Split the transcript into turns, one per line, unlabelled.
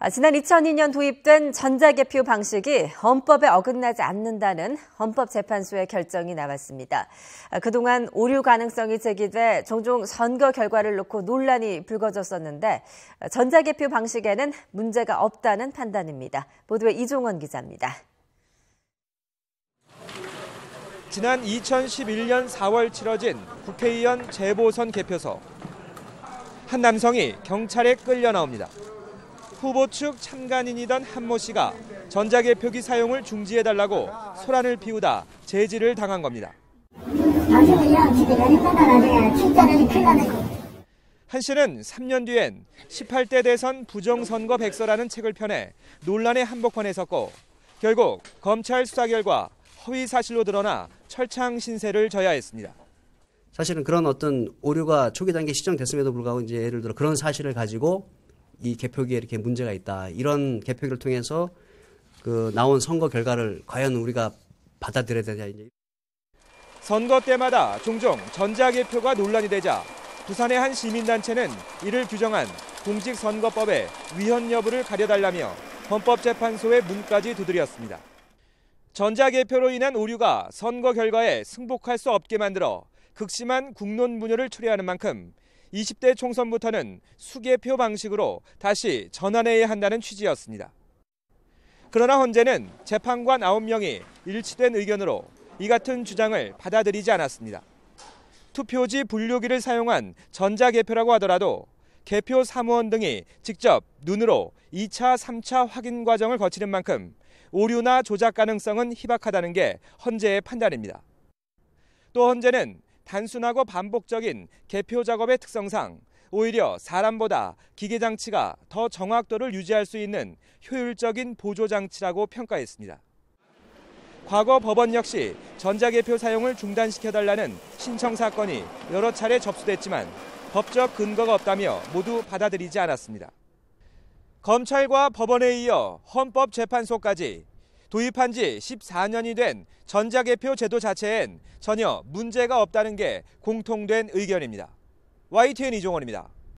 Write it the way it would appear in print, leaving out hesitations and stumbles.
지난 2002년 도입된 전자개표 방식이 헌법에 어긋나지 않는다는 헌법재판소의 결정이 나왔습니다. 그동안 오류 가능성이 제기돼 종종 선거 결과를 놓고 논란이 불거졌었는데 전자개표 방식에는 문제가 없다는 판단입니다. 보도에 이종원 기자입니다.
지난 2011년 4월 치러진 국회의원 재보선 개표소. 한 남성이 경찰에 끌려 나옵니다. 후보 측 참관인이던 한모 씨가 전자개표기 사용을 중지해달라고 소란을 피우다 제지를 당한 겁니다. 한 씨는 3년 뒤엔 18대 대선 부정선거 백서라는 책을 펴내 논란의 한복판에 섰고 결국 검찰 수사 결과 허위 사실로 드러나 철창 신세를 져야 했습니다.
사실은 그런 어떤 오류가 초기 단계에 시정됐음에도 불구하고 이제 예를 들어 그런 사실을 가지고 이 개표기에 이렇게 문제가 있다. 이런 개표기를 통해서 나온 선거 결과를 과연 우리가 받아들여야 되냐.
선거 때마다 종종 전자개표가 논란이 되자 부산의 한 시민단체는 이를 규정한 공직선거법의 위헌 여부를 가려달라며 헌법재판소의 문까지 두드렸습니다. 전자개표로 인한 오류가 선거 결과에 승복할 수 없게 만들어 극심한 국론 분열을 초래하는 만큼 20대 총선부터는 수개표 방식으로 다시 전환해야 한다는 취지였습니다. 그러나 헌재는 재판관 9명이 일치된 의견으로 이 같은 주장을 받아들이지 않았습니다. 투표지 분류기를 사용한 전자개표라고 하더라도 개표 사무원 등이 직접 눈으로 2차, 3차 확인 과정을 거치는 만큼 오류나 조작 가능성은 희박하다는 게 헌재의 판단입니다. 또 헌재는 단순하고 반복적인 개표 작업의 특성상 오히려 사람보다 기계 장치가 더 정확도를 유지할 수 있는 효율적인 보조 장치라고 평가했습니다. 과거 법원 역시 전자개표 사용을 중단시켜달라는 신청 사건이 여러 차례 접수됐지만 법적 근거가 없다며 모두 받아들이지 않았습니다. 검찰과 법원에 이어 헌법재판소까지 도입한 지 14년이 된 전자개표 제도 자체엔 전혀 문제가 없다는 게 공통된 의견입니다. YTN 이종원입니다.